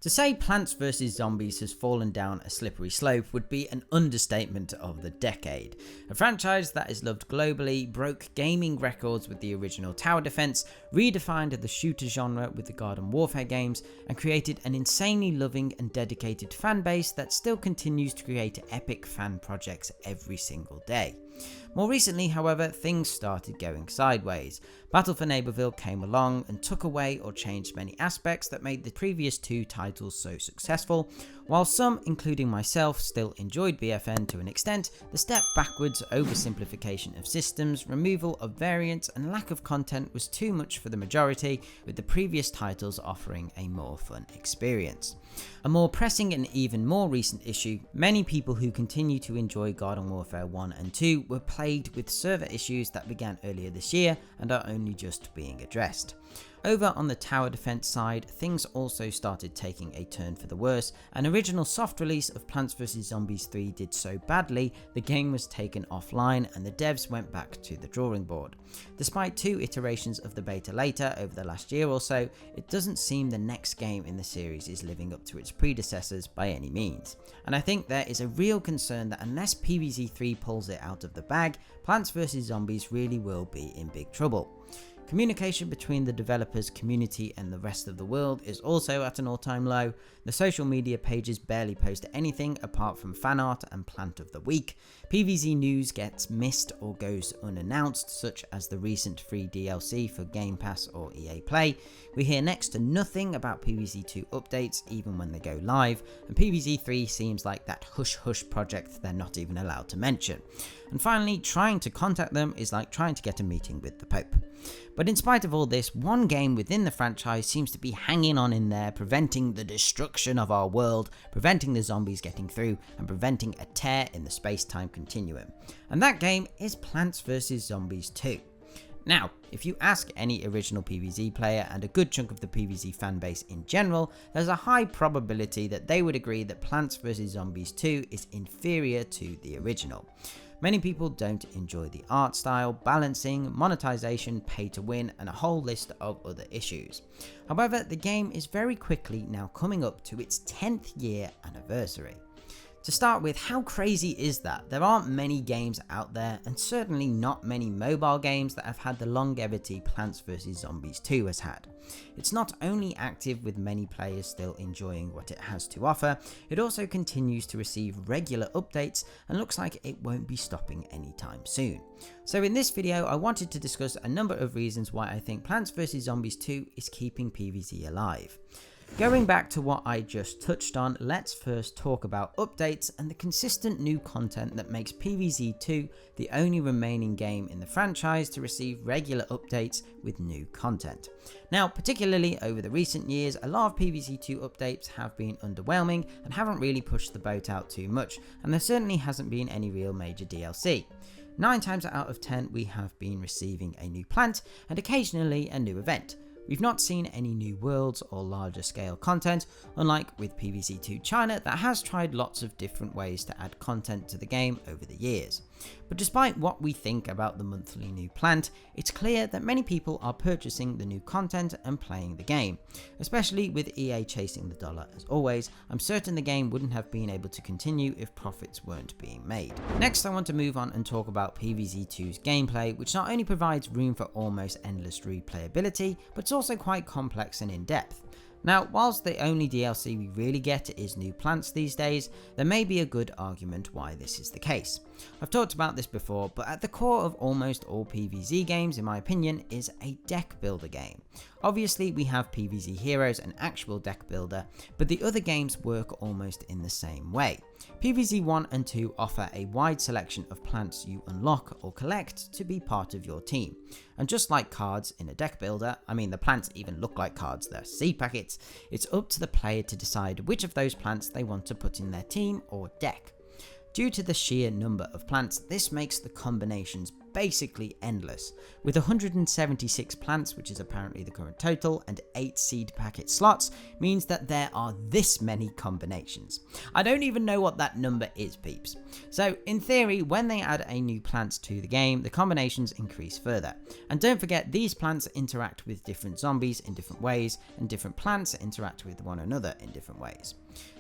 To say Plants vs Zombies has fallen down a slippery slope would be an understatement of the decade. A franchise that is loved globally, broke gaming records with the original tower defense, redefined the shooter genre with the Garden Warfare games, and created an insanely loving and dedicated fan base that still continues to create epic fan projects every single day. More recently, however, things started going sideways. Battle for Neighborville came along and took away or changed many aspects that made the previous two titles so successful. While some, including myself, still enjoyed BFN to an extent, the step backwards, oversimplification of systems, removal of variants, and lack of content was too much for the majority, with the previous titles offering a more fun experience. A more pressing and even more recent issue, many people who continue to enjoy Garden Warfare 1 and 2 were plagued with server issues that began earlier this year and are only just being addressed. Over on the tower defense side, things also started taking a turn for the worse. An original soft release of Plants vs Zombies 3 did so badly, the game was taken offline and the devs went back to the drawing board. Despite 2 iterations of the beta later over the last year or so, it doesn't seem the next game in the series is living up to its predecessors by any means. And I think there is a real concern that unless PvZ 3 pulls it out of the bag, Plants vs Zombies really will be in big trouble. Communication between the developers, community and the rest of the world is also at an all-time low. The social media pages barely post anything apart from fan art and plant of the week. PvZ news gets missed or goes unannounced, such as the recent free DLC for Game Pass or EA Play. We hear next to nothing about PvZ 2 updates even when they go live, and PvZ 3 seems like that hush-hush project they're not even allowed to mention. And finally, trying to contact them is like trying to get a meeting with the Pope. But in spite of all this, one game within the franchise seems to be hanging on in there, preventing the destruction of our world, preventing the zombies getting through, and preventing a tear in the space-time continuum. And that game is Plants vs Zombies 2. Now, if you ask any original PvZ player and a good chunk of the PvZ fanbase in general, there's a high probability that they would agree that Plants vs Zombies 2 is inferior to the original. Many people don't enjoy the art style, balancing, monetization, pay to win, and a whole list of other issues. However, the game is very quickly now coming up to its 10th year anniversary. To start with, how crazy is that? There aren't many games out there, and certainly not many mobile games that have had the longevity Plants vs Zombies 2 has had. It's not only active with many players still enjoying what it has to offer, it also continues to receive regular updates and looks like it won't be stopping anytime soon. So in this video, I wanted to discuss a number of reasons why I think Plants vs Zombies 2 is keeping PvZ alive. Going back to what I just touched on, let's first talk about updates and the consistent new content that makes PvZ 2 the only remaining game in the franchise to receive regular updates with new content. Now, particularly over the recent years, a lot of PvZ 2 updates have been underwhelming and haven't really pushed the boat out too much, and there certainly hasn't been any real major DLC. 9 times out of 10 we have been receiving a new plant and occasionally a new event. We've not seen any new worlds or larger scale content, unlike with PvZ 2 China that has tried lots of different ways to add content to the game over the years. But despite what we think about the monthly new plant, it's clear that many people are purchasing the new content and playing the game. Especially with EA chasing the dollar as always, I'm certain the game wouldn't have been able to continue if profits weren't being made. Next, I want to move on and talk about PvZ 2's gameplay, which not only provides room for almost endless replayability, but it's also quite complex and in-depth. Now, whilst the only DLC we really get is new plants these days, there may be a good argument why this is the case. I've talked about this before, but at the core of almost all PvZ games, in my opinion, is a deck builder game. Obviously, we have PvZ Heroes, an actual deck builder, but the other games work almost in the same way. PvZ 1 and 2 offer a wide selection of plants you unlock or collect to be part of your team. And just like cards in a deck builder, I mean the plants even look like cards, they're seed packets, it's up to the player to decide which of those plants they want to put in their team or deck. Due to the sheer number of plants, this makes the combinations basically endless. With 176 plants, which is apparently the current total, and 8 seed packet slots, means that there are this many combinations. I don't even know what that number is, peeps. So in theory, when they add a new plant to the game, the combinations increase further. And don't forget, these plants interact with different zombies in different ways, and different plants interact with one another in different ways.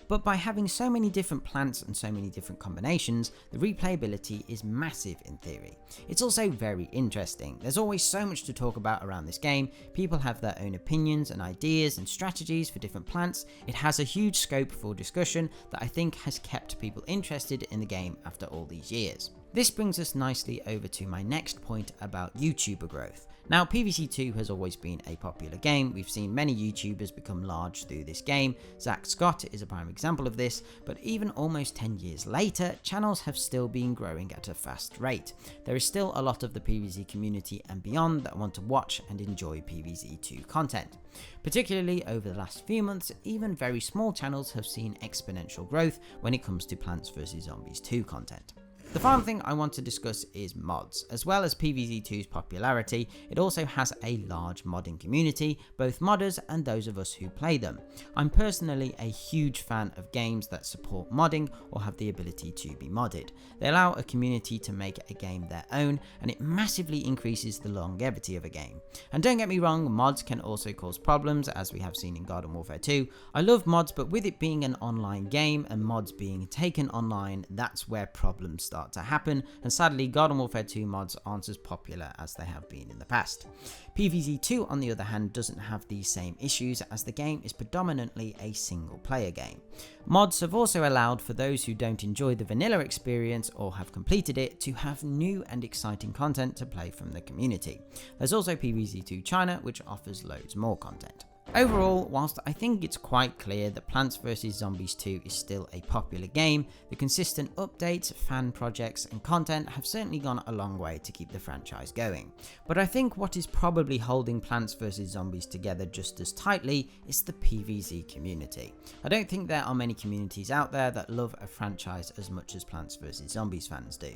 But by having so many different plants and so many different combinations, the replayability is massive in theory. It's also very interesting. There's always so much to talk about around this game. People have their own opinions and ideas and strategies for different plants. It has a huge scope for discussion that I think has kept people interested in the game after all these years. This brings us nicely over to my next point about YouTuber growth. Now, PvZ 2 has always been a popular game. We've seen many YouTubers become large through this game. Zach Scott is a prime example of this, but even almost 10 years later, channels have still been growing at a fast rate. There is still a lot of the PvZ community and beyond that want to watch and enjoy PvZ 2 content. Particularly over the last few months, even very small channels have seen exponential growth when it comes to Plants vs Zombies 2 content. The final thing I want to discuss is mods. As well as PvZ 2's popularity, it also has a large modding community, both modders and those of us who play them. I'm personally a huge fan of games that support modding or have the ability to be modded. They allow a community to make a game their own, and it massively increases the longevity of a game. And don't get me wrong, mods can also cause problems, as we have seen in Garden Warfare 2. I love mods, but with it being an online game and mods being taken online, that's where problems start to happen, and sadly Garden Warfare 2 mods aren't as popular as they have been in the past. PvZ 2 on the other hand doesn't have these same issues, as the game is predominantly a single player game. Mods have also allowed for those who don't enjoy the vanilla experience or have completed it to have new and exciting content to play from the community. There's also PvZ 2 China, which offers loads more content. Overall, whilst I think it's quite clear that Plants vs Zombies 2 is still a popular game, the consistent updates, fan projects and content have certainly gone a long way to keep the franchise going. But I think what is probably holding Plants vs Zombies together just as tightly is the PvZ community. I don't think there are many communities out there that love a franchise as much as Plants vs Zombies fans do.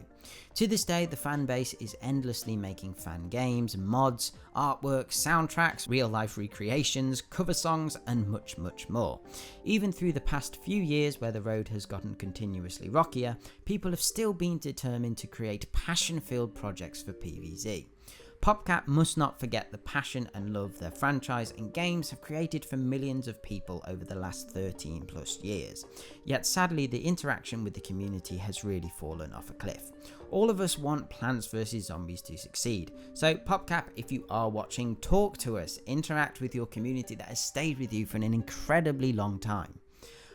To this day, the fan base is endlessly making fan games, mods, artwork, soundtracks, real-life recreations, cover songs and much more. Even through the past few years where the road has gotten continuously rockier, people have still been determined to create passion-filled projects for PvZ. PopCap must not forget the passion and love their franchise and games have created for millions of people over the last 13 plus years. Yet sadly, the interaction with the community has really fallen off a cliff. All of us want Plants vs Zombies to succeed. So PopCap, if you are watching, talk to us, interact with your community that has stayed with you for an incredibly long time.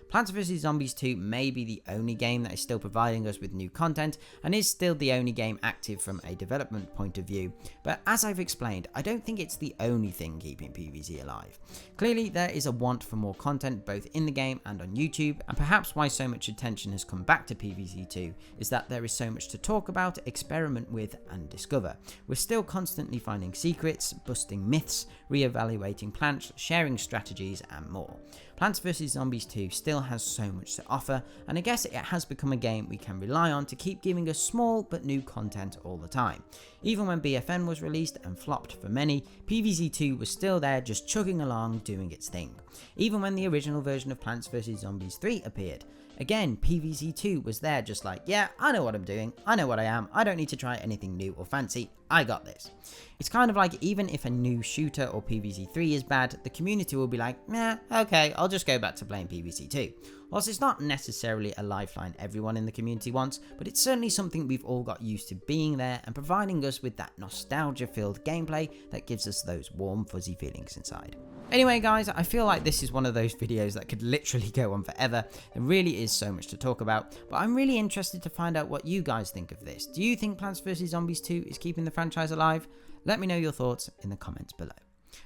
Plants vs Zombies 2 may be the only game that is still providing us with new content and is still the only game active from a development point of view, but as I've explained, I don't think it's the only thing keeping PvZ alive. Clearly there is a want for more content both in the game and on YouTube, and perhaps why so much attention has come back to PvZ 2 is that there is so much to talk about, experiment with and discover. We're still constantly finding secrets, busting myths, re-evaluating plants, sharing strategies and more. Plants vs Zombies 2 still has so much to offer, and I guess it has become a game we can rely on to keep giving us small but new content all the time. Even when BFN was released and flopped for many, PvZ 2 was still there just chugging along doing its thing. Even when the original version of Plants vs Zombies 3 appeared, again PvZ 2 was there just like, yeah, I know what I'm doing, I know what I am, I don't need to try anything new or fancy, I got this. It's kind of like even if a new shooter or PvZ 3 is bad, the community will be like, nah, okay, I'll just go back to playing PvZ 2. Whilst it's not necessarily a lifeline everyone in the community wants, but it's certainly something we've all got used to being there and providing us with that nostalgia-filled gameplay that gives us those warm fuzzy feelings inside. Anyway guys, I feel like this is one of those videos that could literally go on forever. There really is so much to talk about, but I'm really interested to find out what you guys think of this. Do you think Plants vs Zombies 2 is keeping the franchise alive? Let me know your thoughts in the comments below.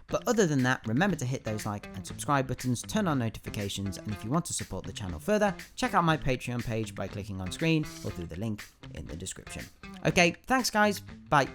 But other than that, remember to hit those like and subscribe buttons, turn on notifications, and if you want to support the channel further, check out my Patreon page by clicking on screen or through the link in the description. Okay, thanks guys, bye.